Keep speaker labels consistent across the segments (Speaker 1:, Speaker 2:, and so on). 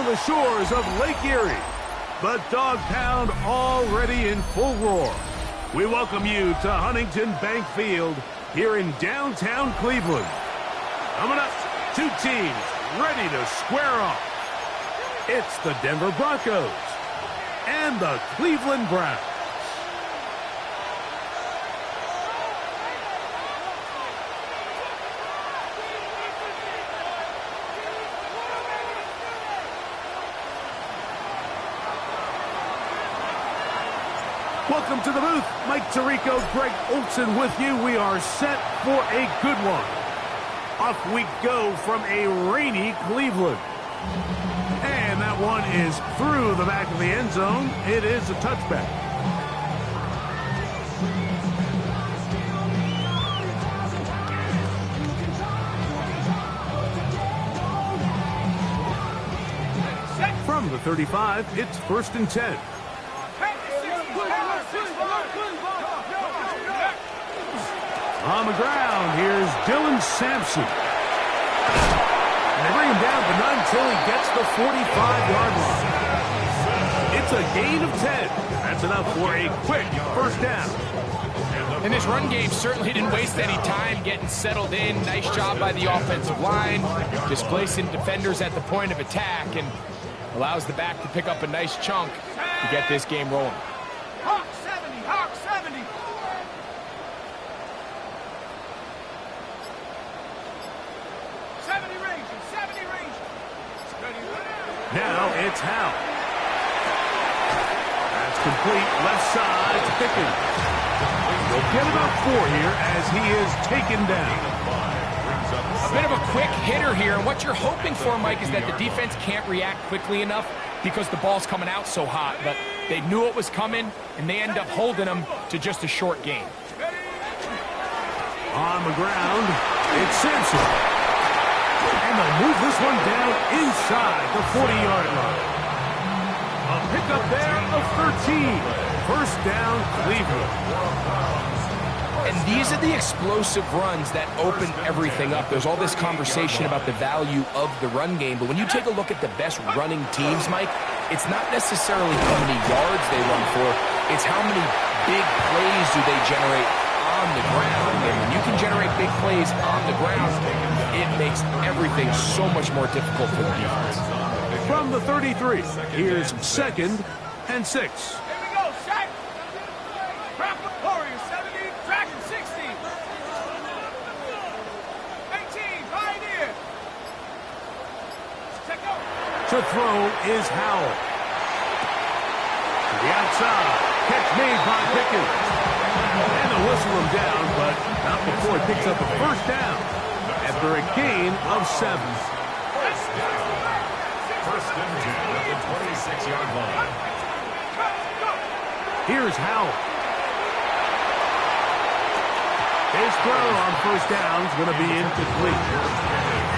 Speaker 1: the shores of Lake Erie. The Dog Pound already in full roar. We welcome you to Huntington Bank Field here in downtown Cleveland. Coming up, two teams ready to square off. It's the Denver Broncos and the Cleveland Browns. Welcome to the booth. Mike Tirico, Greg Olson with you. We are set for a good one. Off we go from a rainy Cleveland. And that one is through the back of the end zone. It is a touchback. From the 35, it's 1st and 10. On the ground, here's Dylan Sampson. And they bring him down, but not until he gets the 45-yard line. It's a gain of 10. That's enough for a quick first down.
Speaker 2: And this run game certainly didn't waste any time getting settled in. Nice job by the offensive line, displacing defenders at the point of attack, and allows the back to pick up a nice chunk to get this game rolling.
Speaker 3: Hawk 70, Hawk 70.
Speaker 1: Now it's Howell. That's complete left side to Pickens. He'll get about 4 here as he is taken down.
Speaker 2: A bit of a quick hitter here, and what you're hoping for, Mike, is that the defense can't react quickly enough because the ball's coming out so hot, but they knew it was coming, and they end up holding them to just a short gain.
Speaker 1: On the ground, it's Sampson. And they'll move this one down inside the 40-yard line. A pickup there of 13. First down, Cleveland.
Speaker 2: And these are the explosive runs that open everything up. There's all this conversation about the value of the run game, but when you take a look at the best running teams, Mike, it's not necessarily how many yards they run for, it's how many big plays do they generate on the ground. And when you can generate big plays on the ground, it makes everything so much more difficult for the defense.
Speaker 1: From the 33, here's 2nd and 6.
Speaker 3: Here we go, Shaq. Rapper Warrior 70, Dragon 60. 18, Pioneer. Check out.
Speaker 1: To throw is Howell. To the outside. Catch made by Pickens. And they'll whistle him down, but not before he picks up a first down after a gain of 7.
Speaker 4: First and 10 at the 26-yard line.
Speaker 1: Here's Howell. His throw on first down is going to be incomplete.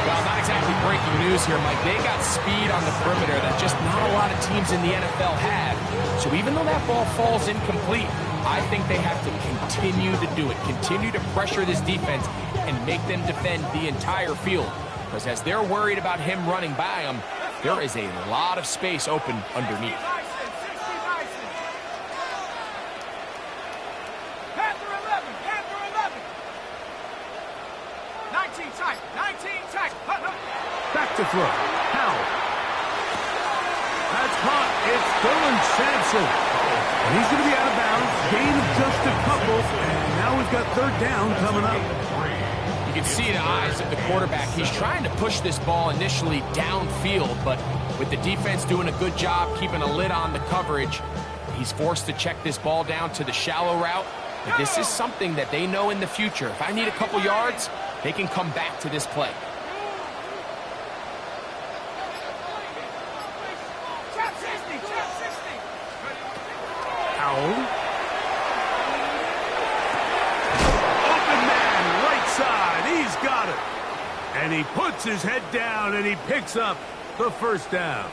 Speaker 2: Well, not exactly breaking news here, Mike. They got speed on the perimeter that just not a lot of teams in the NFL have. So even though that ball falls incomplete, I think they have to continue to do it, continue to pressure this defense and make them defend the entire field. Because as they're worried about him running by them, there is a lot of space open underneath.
Speaker 3: Panther 11, Panther 11. 19 tight, 19 tight.
Speaker 1: Back to throw. Howell. That's caught. It's Dylan Sampson. And he's going to be out of bounds. Gain of just a couple. And now we've got 3rd down coming up.
Speaker 2: You can see the eyes of the quarterback. He's trying to push this ball initially downfield, but with the defense doing a good job keeping a lid on the coverage, he's forced to check this ball down to the shallow route. But this is something that they know in the future. If I need a couple yards, they can come back to this play.
Speaker 1: Howell. Open man, right side. He's got it. And he puts his head down and he picks up the first down.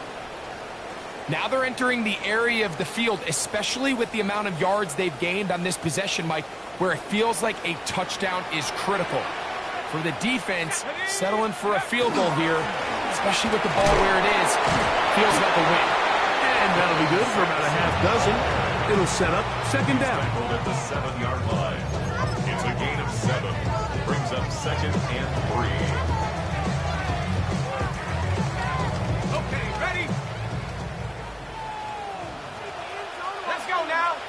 Speaker 2: Now they're entering the area of the field, especially with the amount of yards they've gained on this possession, Mike, where it feels like a touchdown is critical. For the defense, settling for a field goal here, it's especially with the ball where it is, feels like a win.
Speaker 1: And that'll be good for about a half dozen. It'll set up second down.
Speaker 4: Tackled at the 7-yard line. It's a gain of 7. Brings up second and 3.
Speaker 3: Okay, ready? Let's go now.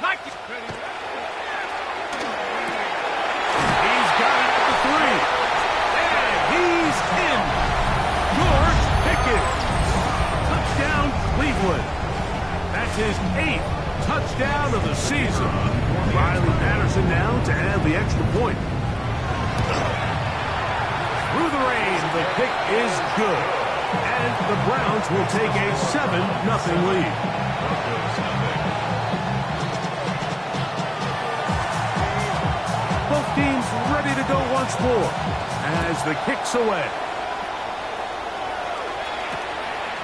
Speaker 3: Like it. Ready?
Speaker 1: He's got it at the 3. And he's in. George Pickens. Touchdown, Cleveland. That's his 8th touchdown of the season. Riley Patterson now to add the extra point. Through the rain, the pick is good. And the Browns will take a 7-0 lead. Both teams ready to go once more as the kick's away.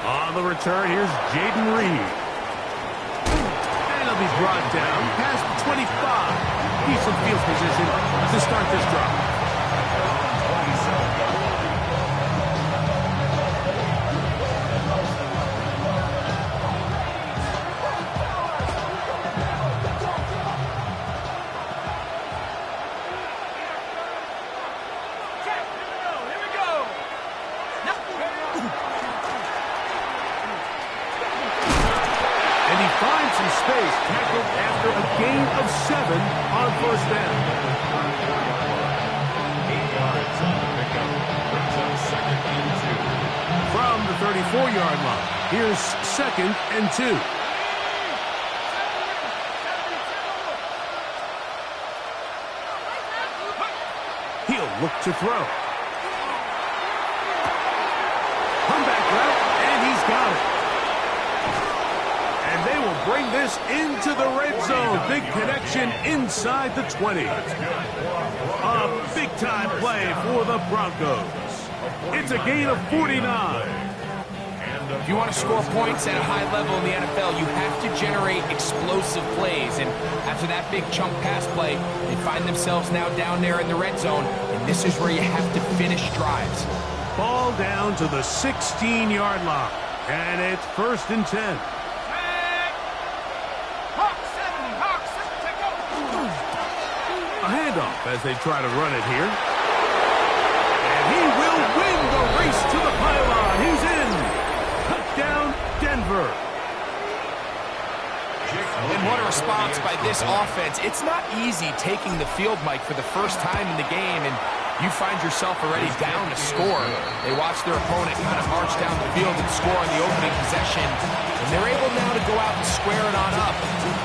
Speaker 1: On the return, here's Jaden Reed. And he'll be brought down past the 25. Decent field position to start this drive. Finds some space, tackled after a gain of 7 on first down.
Speaker 4: 8 yards on the pickup. Brings up second and 2.
Speaker 1: From the 34-yard line, here's second and 2. He'll look to throw. Comeback route, and he's got it. And they will bring this into the red zone. Big connection inside the 20. A big-time play for the Broncos. It's a gain of 49.
Speaker 2: If you want to score points at a high level in the NFL, you have to generate explosive plays. And after that big chunk pass play, they find themselves now down there in the red zone. And this is where you have to finish drives.
Speaker 1: Ball down to the 16-yard line. And it's first and 10. A handoff as they try to run it here. And he will win the race to the pylon. He's in. Touchdown, Denver.
Speaker 2: And what a response by this offense. It's not easy taking the field, Mike, for the first time in the game, and you find yourself already down to score. They watch their opponent kind of march down the field and score on the opening possession, and they're able now to go out and square it on up.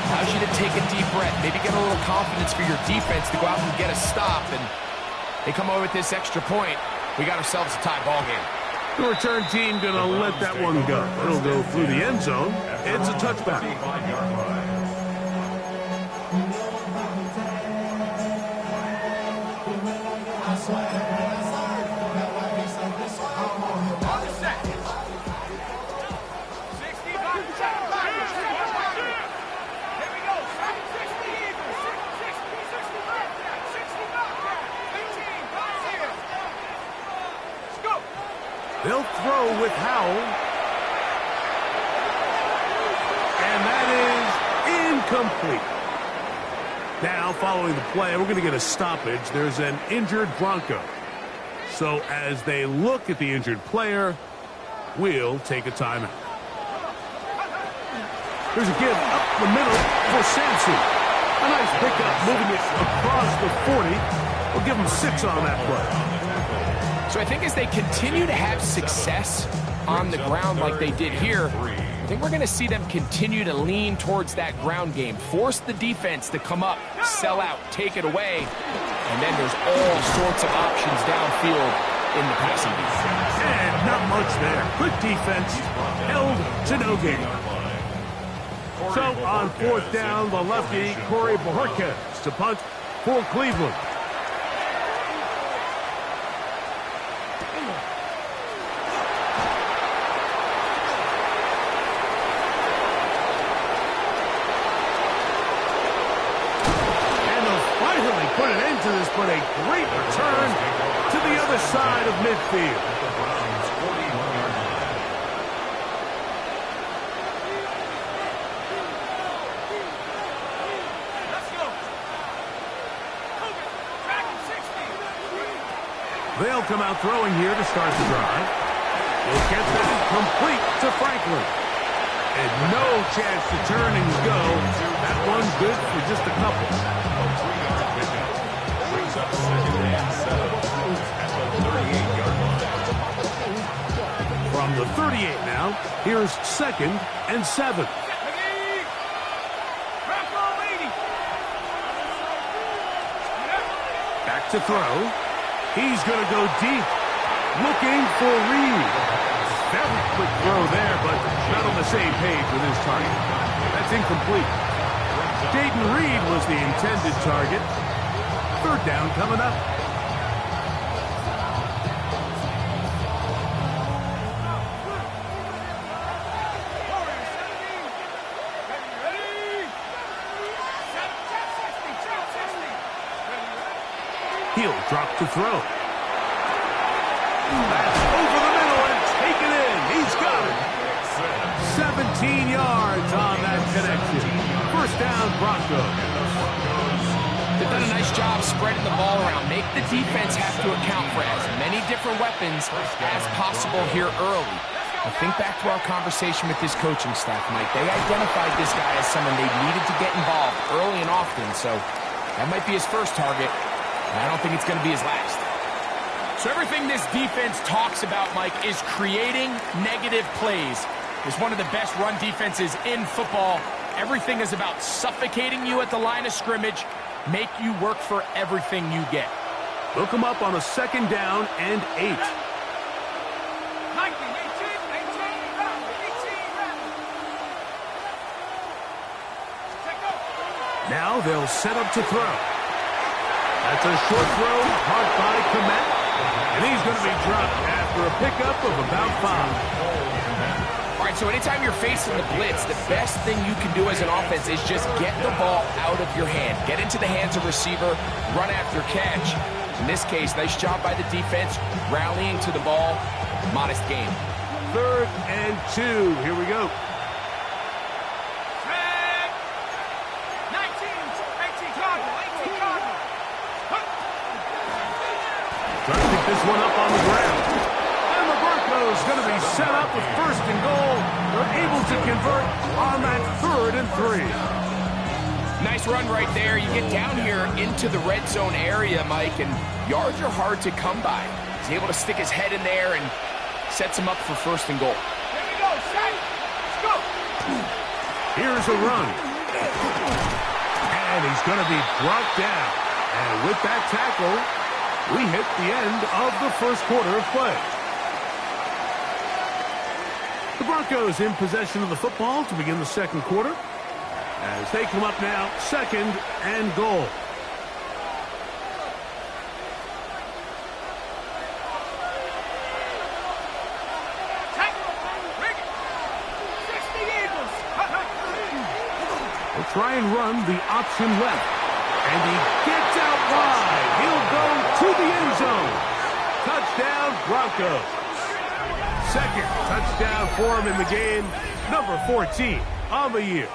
Speaker 2: Allows you to take a deep breath, maybe get a little confidence for your defense to go out and get a stop, and they come away with this extra point. We got ourselves a tie ball game.
Speaker 1: The return team going to let that one go. It'll go through the end zone. It's a touchback.
Speaker 4: 5-yard line.
Speaker 1: They'll throw with Howell. And that is incomplete. Now, following the play, we're going to get a stoppage. There's an injured Bronco. So as they look at the injured player, we'll take a timeout. There's a give up the middle for Sampson. A nice pickup, moving it across the 40. We'll give him 6 on that play.
Speaker 2: So I think as they continue to have success on the ground like they did here, I think we're going to see them continue to lean towards that ground game, force the defense to come up, sell out, take it away, and then there's all sorts of options downfield in the passing game.
Speaker 1: And not much there. Good defense, held to no gain. So on fourth down, the lefty, Corey Bojorquez to punt for Cleveland. Put an end to this, but a great return to the other side of midfield. They'll come out throwing here to start the drive. He'll get that complete to Franklin. And no chance to turn and go. That one's good for just a couple.
Speaker 4: A 3-yard pickup brings up 2nd and 7 at the 38-yard line.
Speaker 1: From the 38 now, here's 2nd and 7. Back to throw. He's going to go deep. Looking for Reed. Very quick throw there, but not on the same page with his target. That's incomplete. Jaden Reed was the intended target. 3rd down coming up. He'll drop to throw. That's over the middle and taken in. He's got it. 17 yards on that connection. 1st down, Broncos.
Speaker 2: They've done a nice job spreading the ball around. Make the defense have to account for as many different weapons as possible here early. I think back to our conversation with this coaching staff, Mike. They identified this guy as someone they needed to get involved early and often, so that might be his first target. I don't think it's going to be his last. So everything this defense talks about, Mike, is creating negative plays. It's one of the best run defenses in football. Everything is about suffocating you at the line of scrimmage, make you work for everything you get.
Speaker 1: Look him up on a 2nd down and 8. Now they'll set up to throw. That's a short throw, caught by Komet, and he's going to be dropped after a pickup of about 5.
Speaker 2: All right, so anytime you're facing the blitz, the best thing you can do as an offense is just get the ball out of your hand. Get into the hands of receiver, run after catch. In this case, nice job by the defense, rallying to the ball. Modest gain.
Speaker 1: 3rd and 2. Here we go. Trying to pick this one up on the ground. And the Broncos going to be set up with 1st and goal. They're able to convert on that 3rd and 3.
Speaker 2: Nice run right there. You get down here into the red zone area, Mike, and yards are hard to come by. He's able to stick his head in there and sets him up for 1st and goal.
Speaker 3: Here we go, Shaq. Let's go.
Speaker 1: Here's a run. And he's going to be brought down. And with that tackle, we hit the end of the 1st quarter of play. The Broncos in possession of the football to begin the 2nd quarter. As they come up now, 2nd and goal. They'll try and run the option left. And he gets out wide. He'll go to the end zone. Touchdown, Broncos. 2nd touchdown for him in the game. Number 14 on the year.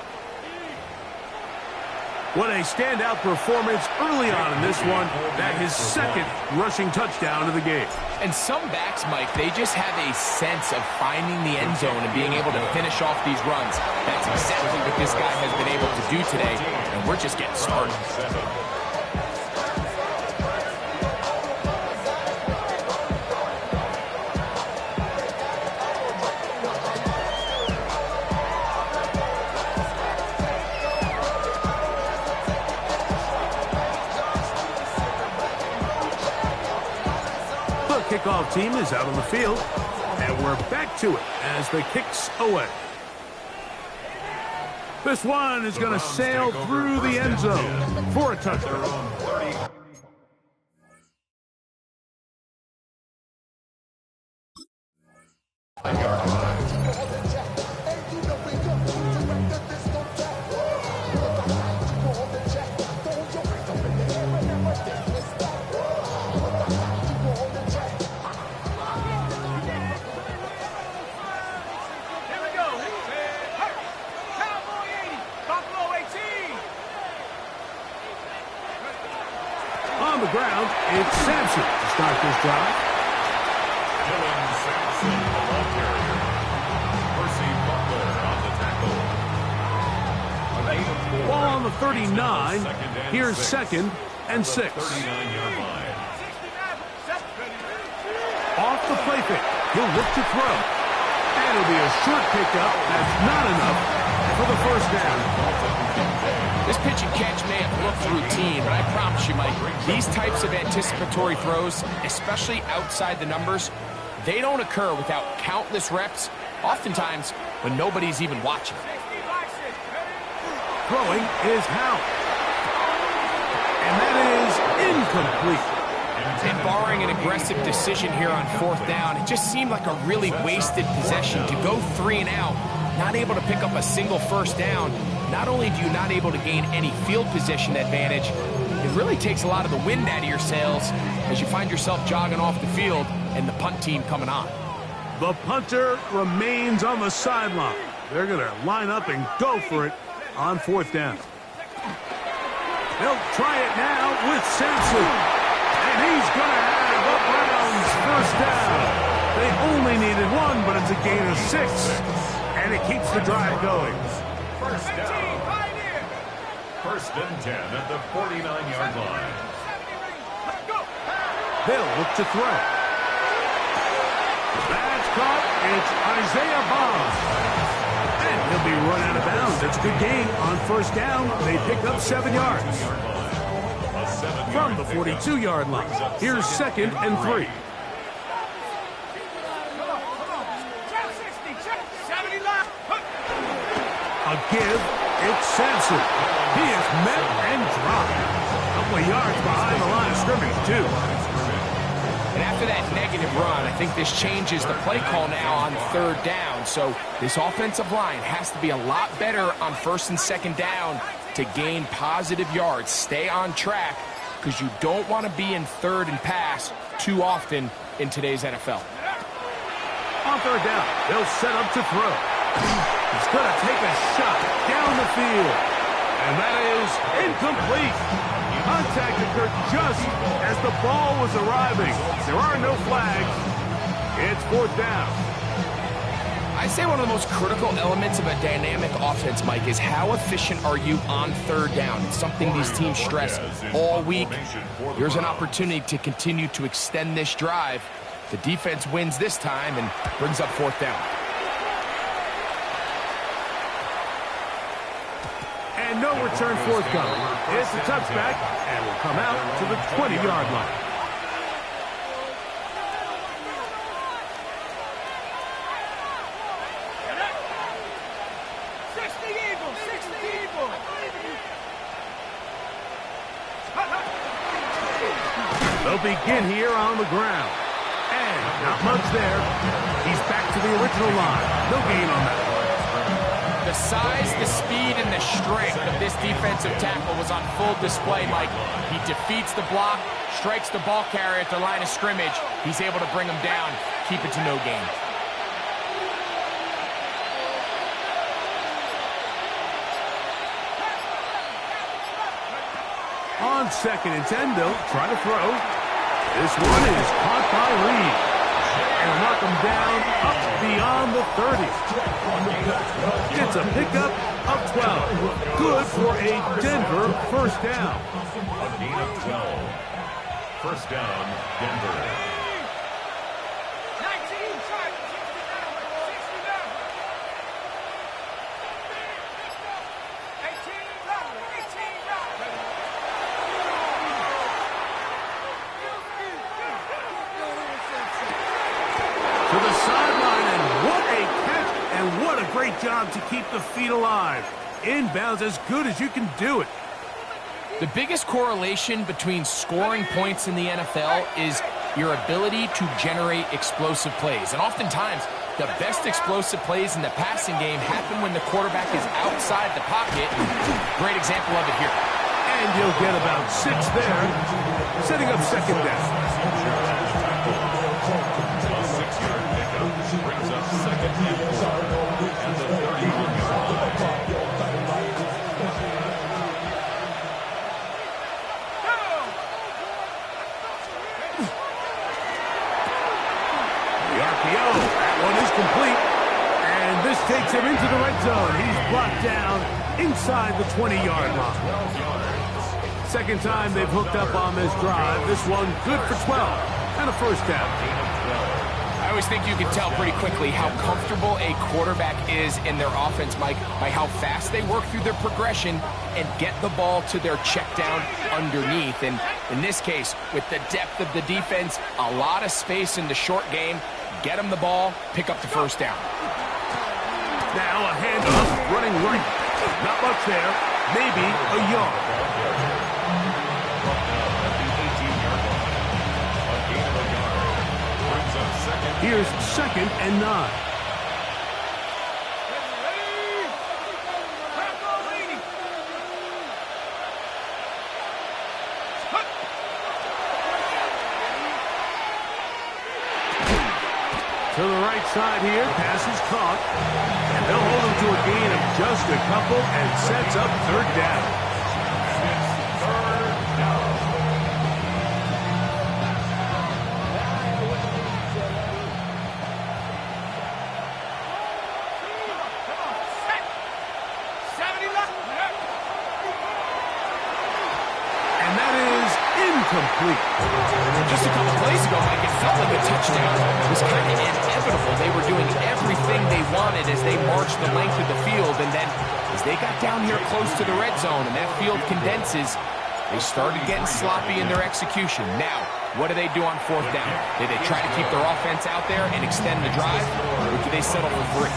Speaker 1: What a standout performance early on in this one. That his 2nd rushing touchdown of the game.
Speaker 2: And some backs, Mike, they just have a sense of finding the end zone and being able to finish off these runs. That's exactly what this guy has been able to do today, and we're just getting started.
Speaker 1: Kickoff team is out on the field, and we're back to it as the kick's away. This one is going to sail through the end zone for a touchdown. the ground, it's Sampson to start this drive.
Speaker 4: Dylan Sampson, the ball carrier. Percy Butler on the tackle. A gain of 4.
Speaker 1: Ball on the 39.
Speaker 4: Second and
Speaker 1: Here's
Speaker 4: 6.
Speaker 1: second and 6.
Speaker 4: 39-yard line.
Speaker 1: Off the play fake. He'll look to throw. And it'll be a short pickup. That's not enough for the first down.
Speaker 2: This pitch and catch may have looked routine, but I promise you, Mike, these types of anticipatory throws, especially outside the numbers, they don't occur without countless reps, oftentimes when nobody's even watching.
Speaker 1: Throwing is Howell. And that is incomplete.
Speaker 2: And barring an aggressive decision here on fourth down, it just seemed like a really wasted possession to go 3 and out, not able to pick up a single first down. Not only do you not able to gain any field position advantage, it really takes a lot of the wind out of your sails as you find yourself jogging off the field and the punt team coming on.
Speaker 1: The punter remains on the sideline. They're going to line up and go for it on fourth down. They'll try it now with Sampson. And he's going to have the Browns first down. They only needed 1, but it's a gain of 6. And it keeps the drive going.
Speaker 4: First down. First and 10 at the 49-yard line.
Speaker 1: They'll look to throw. That's caught. It's Isaiah Bond. And he'll be run out of bounds. That's a good gain on first down. They pick up 7 yards. From the 42-yard line. Here's second and 3. A give. It's Sampson. He is met and dropped. A couple of yards behind the line of scrimmage, too.
Speaker 2: And after that negative run, I think this changes the play call now on third down. So this offensive line has to be a lot better on first and second down to gain positive yards. Stay on track because you don't want to be in third and pass too often in today's NFL.
Speaker 1: On third down, they'll set up to throw. He's going to take a shot down the field. And that is incomplete. Contact occurred just as the ball was arriving. There are no flags. It's fourth down.
Speaker 2: I say one of the most critical elements of a dynamic offense, Mike, is how efficient are you on third down. It's something these teams stress all week. Here's an opportunity to continue to extend this drive. The defense wins this time and brings up fourth down.
Speaker 1: And no return forthcoming. It's a touchback and will come out to the 20-yard line. They'll begin here on the ground. And not much there. He's back to the original line. No gain on that.
Speaker 2: The size, the speed, and the strength of this defensive tackle was on full display, Mike. He defeats the block, strikes the ball carrier at the line of scrimmage. He's able to bring him down, keep it to no gain.
Speaker 1: On second and 10, they'll try to throw. This one is caught by Reed. And mark him down up beyond the 30. It's a pickup of 12. Good for a Denver first down.
Speaker 4: A gain of 12. First down, Denver.
Speaker 1: To the sideline, and what a catch, and what a great job to keep the feet alive. Inbounds as good as you can do it.
Speaker 2: The biggest correlation between scoring points in the NFL is your ability to generate explosive plays. And oftentimes, the best explosive plays in the passing game happen when the quarterback is outside the pocket. Great example of it here.
Speaker 1: And you'll get about 6 there, setting up second down.
Speaker 4: Brings up second and 4 at the 31-yard line.
Speaker 1: inside the 20-yard line.
Speaker 4: 12 yards.
Speaker 1: Second time they've hooked up on this drive. This one good for 12 and a first down.
Speaker 4: Gain of 12.
Speaker 2: I always think you can tell pretty quickly how comfortable a quarterback is in their offense, Mike, by how fast they work through their progression and get the ball to their check down underneath. And in this case, with the depth of the defense, a lot of space in the short game, get them the ball, pick up the first down.
Speaker 1: Now a handoff, running right. Not much there, maybe a yard.
Speaker 4: At the 18-yard line. A gain of a yard. Brings up second.
Speaker 1: Here's 2nd and 9.
Speaker 3: Ready? Tackle leading.
Speaker 1: To the right side here, pass is caught. And they'll hold him to a gain of just a couple and sets up 3rd down.
Speaker 4: It's 3rd down.
Speaker 3: Set. 70 left.
Speaker 1: And that is incomplete.
Speaker 2: Just a couple plays ago, Mike, it felt like a touchdown was kind of inevitable. They were doing everything they wanted as they marched the length of the field, and then as they got down here close to the red zone and that field condenses, they started getting sloppy in their execution. Now, what do they do on 4th down? Do they try to keep their offense out there and extend the drive, or do they settle for 3?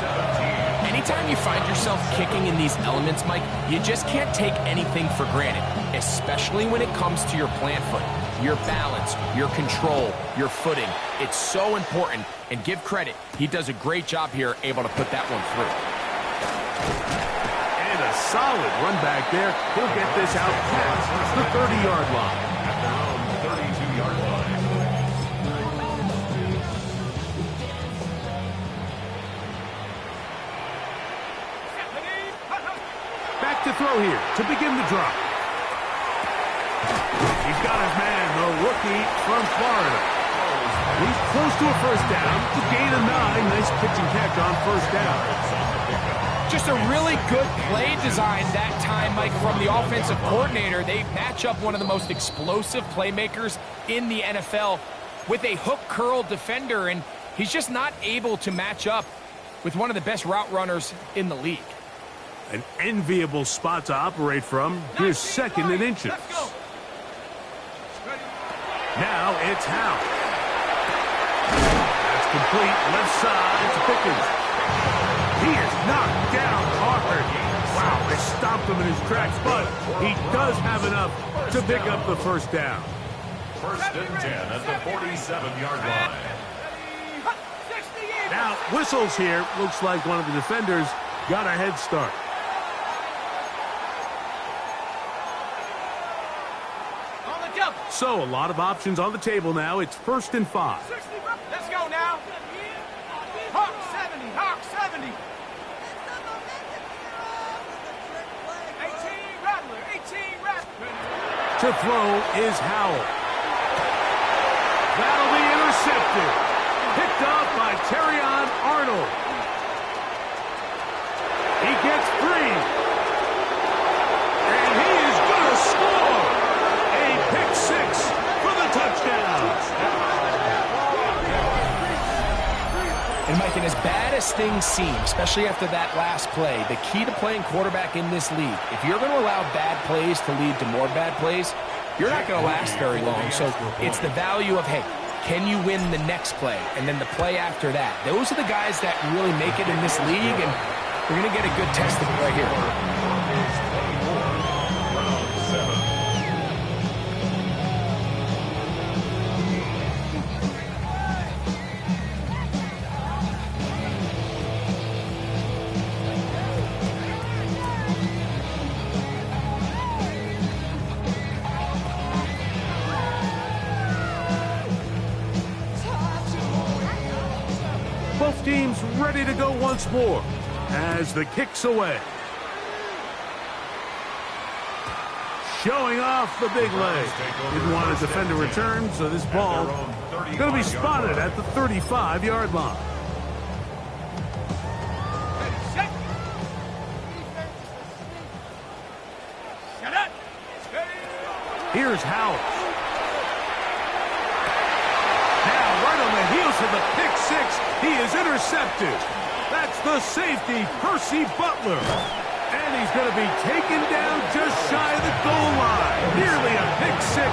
Speaker 2: Anytime you find yourself kicking in these elements, Mike, you just can't take anything for granted, especially when it comes to your plant foot, your balance, your control, your footing. It's so important, and give credit. He does a great job here, able to put that one through.
Speaker 1: And a solid run back there. He'll get this out past the 30-yard line.
Speaker 4: At their own 32-yard line.
Speaker 1: Back to throw here to begin the drive. He's got his man, the rookie from Florida. He's close to a first down. To gain of 9. Nice pitch and catch on first down.
Speaker 2: Just a really good play design that time, Mike, from the offensive coordinator. They match up one of the most explosive playmakers in the NFL with a hook curl defender, and he's just not able to match up with one of the best route runners in the league.
Speaker 1: An enviable spot to operate from. Here's 2nd and inches.
Speaker 3: Let's go.
Speaker 1: Now it's Howe. That's complete. Left side to Pickens. He is knocked down hard. Wow, they stopped him in his tracks, but he does have enough to pick up the first down.
Speaker 4: 1st and 10 at the 47-yard line.
Speaker 1: Now, whistles here. Looks like one of the defenders got a head start.
Speaker 3: On the double.
Speaker 1: So, a lot of options on the table now. It's 1st and 5.
Speaker 3: 60. Let's go now. Hawk 70. Hawk 70. 18 Rattler. 18 Rattler.
Speaker 1: To throw is Howell. That'll be intercepted. Picked up by Terrion Arnold. He gets 3. And he is going to score. A pick 6 for the touchdown.
Speaker 2: And Mike, and as bad as things seem, especially after that last play, the key to playing quarterback in this league, if you're going to allow bad plays to lead to more bad plays, you're not going to last very long. So it's the value of, hey, can you win the next play? And then the play after that. Those are the guys that really make it in this league, and we're going to get a good test of it right here.
Speaker 4: Round 7.
Speaker 1: Both teams ready to go once more as the kick's away. Showing off the big leg. Didn't want a defender return, so this ball going to be spotted at the 35-yard line. Here's Howell. Now, right on the heels of the pick six, he is intercepted. That's the safety, Percy Butler. And he's going to be taken down just shy of the goal line. Nearly a pick six,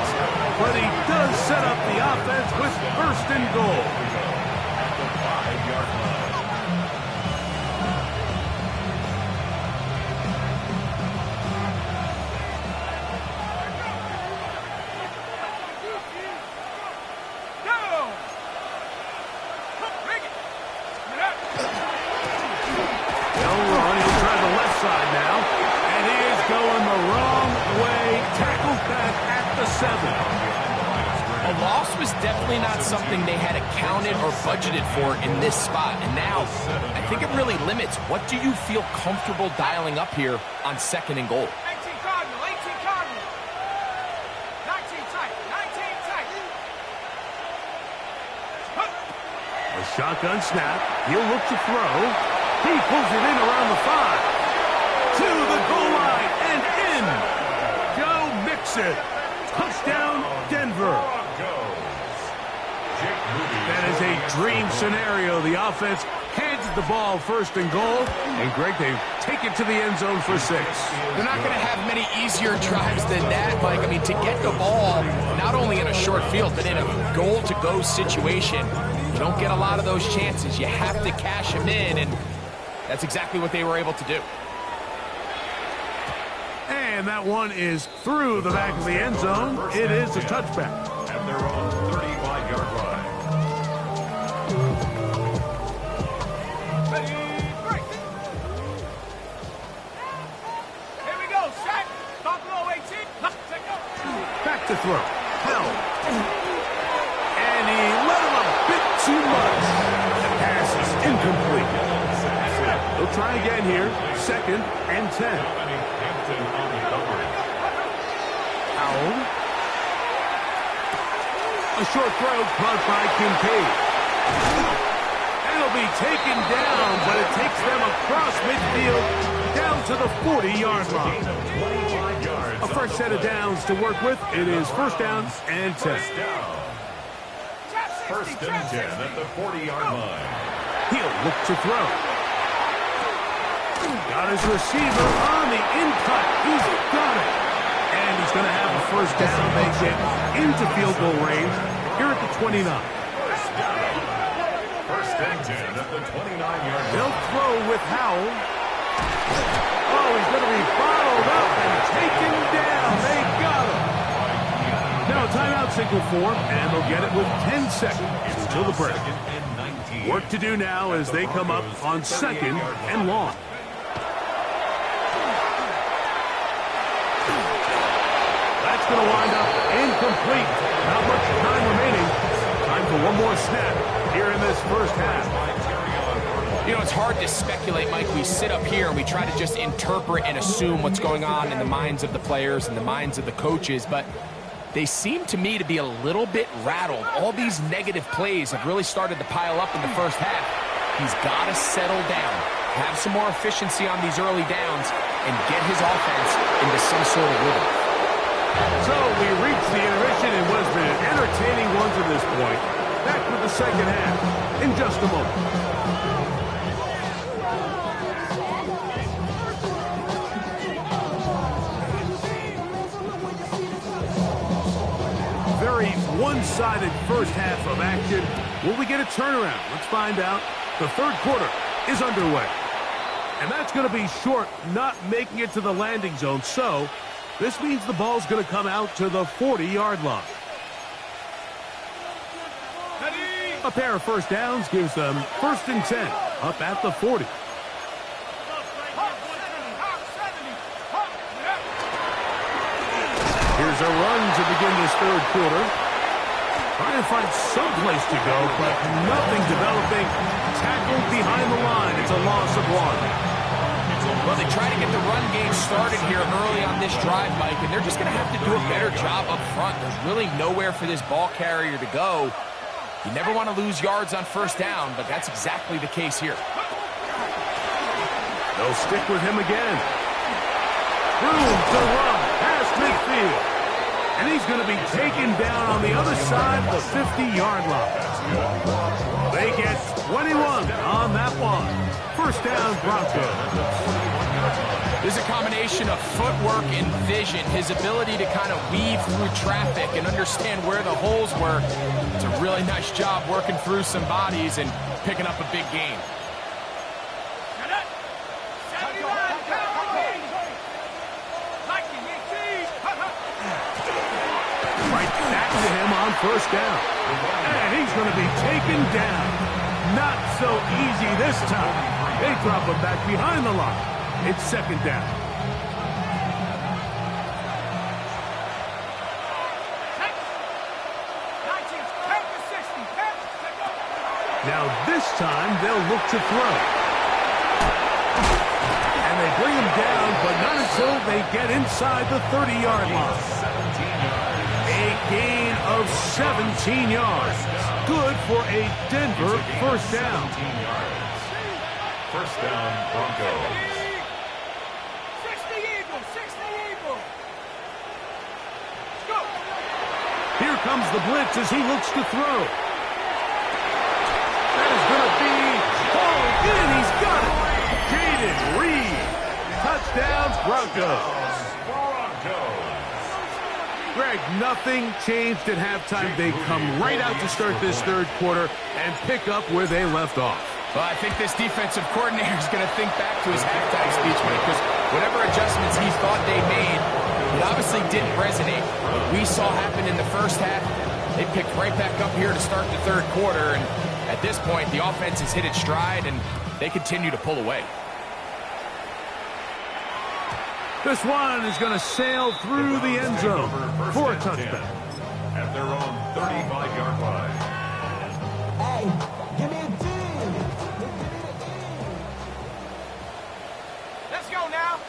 Speaker 1: but he does set up the offense with first and goal.
Speaker 4: At the 5-yard line.
Speaker 2: A loss was definitely not something they had accounted or budgeted for in this spot. And now, I think it really limits what do you feel comfortable dialing up here on second and goal.
Speaker 3: 18 Cardinal, 18 Cardinal. 19 tight, 19 tight.
Speaker 1: A shotgun snap. He'll look to throw. He pulls it in around the 5. To the goal line and in. Joe Mixon. Touchdown, Denver. That is a dream scenario. The offense hands the ball first and goal. And Greg, they take it to the end zone for 6.
Speaker 2: They're not going to have many easier drives than that, Mike. I mean, to get the ball, not only in a short field, but in a goal-to-go situation, you don't get a lot of those chances. You have to cash them in, and that's exactly what they were able to do.
Speaker 1: And that one is through the back of the end zone. It is a touchback.
Speaker 4: And they're on 35-yard line.
Speaker 3: Here we go, set. Stop low, 18.
Speaker 1: Back to throw. Hell. And he let him a bit too much. The pass is incomplete. They'll try again here. 2nd and 10. Howell. A short throw caught by Kincaid. It'll be taken down, but it takes them across midfield down to the 40-yard line. A fresh set of downs to work with. It is 1st down and 10.
Speaker 4: First and 10 at the 40-yard line.
Speaker 1: He'll look to throw. Got his receiver on the in-cut. He's got it. And he's going to have a first down. They get into field goal range here at the 29.
Speaker 4: First and 10 at the 29-yard line.
Speaker 1: They'll throw with Howell. Oh, he's going to be bottled up and taken down. They got him. Now a timeout signal form, and they'll get it with 10 seconds until the break. Work to do now as they come up on 2nd and long. That's going to wind up incomplete. Not much time remaining. Time for one more snap here in this first half.
Speaker 2: You know, it's hard to speculate, Mike. We sit up here and we try to just interpret and assume what's going on in the minds of the players and the minds of the coaches, but they seem to me to be a little bit rattled. All these negative plays have really started to pile up in the first half. He's got to settle down, have some more efficiency on these early downs, and get his offense into some sort of rhythm.
Speaker 1: So we reach the intermission in what has been an entertaining one to this point. Back with the second half in just a moment. Very one-sided first half of action. Will we get a turnaround? Let's find out. The third quarter is underway. And that's going to be short, not making it to the landing zone. So this means the ball's going to come out to the 40-yard line. A pair of first downs gives them 1st and 10 up at the 40. Here's a run to begin this third quarter. Trying to find some place to go, but nothing developing. Tackled behind the line. It's a loss of 1.
Speaker 2: Well, they try to get the run game started here early on this drive, Mike, and they're just going to have to do a better job up front. There's really nowhere for this ball carrier to go. You never want to lose yards on first down, but that's exactly the case here.
Speaker 1: They'll stick with him again. Room to run past midfield. And he's going to be taken down on the other side of the 50-yard line. They get 21 on that one. First down, Broncos.
Speaker 2: There's a combination of footwork and vision, his ability to kind of weave through traffic and understand where the holes were. It's a really nice job working through some bodies and picking up a big gain.
Speaker 1: Right back to him on first down. And he's going to be taken down. Not so easy this time. They drop him back behind the line. It's second down. Now this time they'll look to throw. And they bring him down, but not until they get inside the 30-yard line. A gain of 17 yards. Good for a Denver first down.
Speaker 4: First down, Broncos.
Speaker 1: Here comes the blitz as he looks to throw. That is going to be hauled in. He's got it. Jaden Reed. Touchdown, Broncos. Greg, nothing changed at halftime. They come right out to start this third quarter and pick up where they left off.
Speaker 2: Well, I think this defensive coordinator is going to think back to his halftime speech, because whatever adjustments he thought they made, it obviously didn't resonate. What we saw happen in the first half, they picked right back up here to start the third quarter, and at this point, the offense has hit its stride, and they continue to pull away.
Speaker 1: This one is going to sail through the end zone for a touchdown.
Speaker 4: At their own 35-yard line.
Speaker 5: Hey, give me a D.
Speaker 3: Let's go now.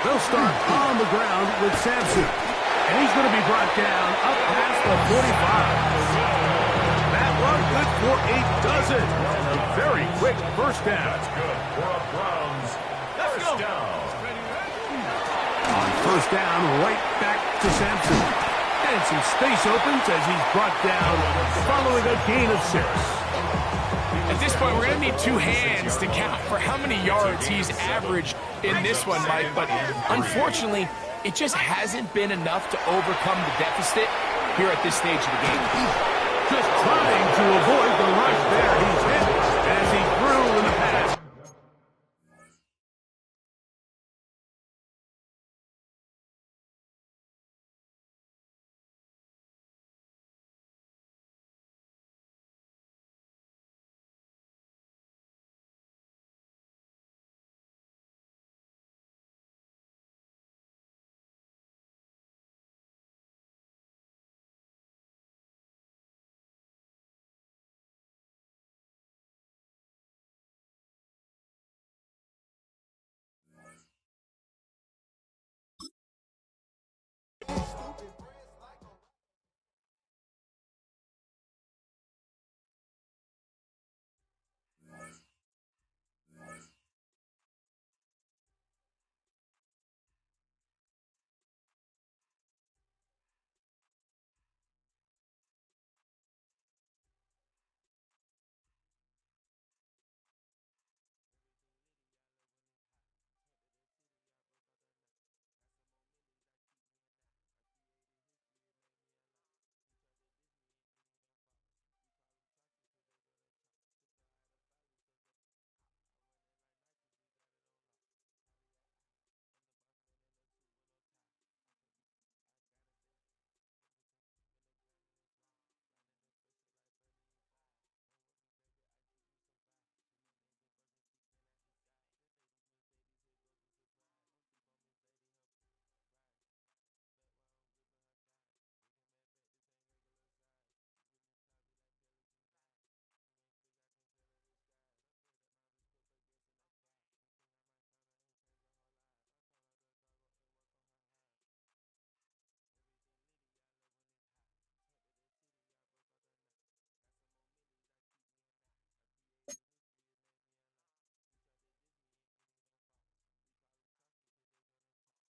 Speaker 1: They'll start on the ground with Sampson. And he's going to be brought down up past the 45. That one good for a dozen. A very quick first down.
Speaker 4: That's good for a Browns first down.
Speaker 1: On first down, right back to Sampson. And some space opens as he's brought down following a gain of 6.
Speaker 2: At this point, we're going to need two hands to count for how many yards he's averaged in this one, Mike. But unfortunately, it just hasn't been enough to overcome the deficit here at this stage of the game.
Speaker 1: Just trying to avoid the rush there. He's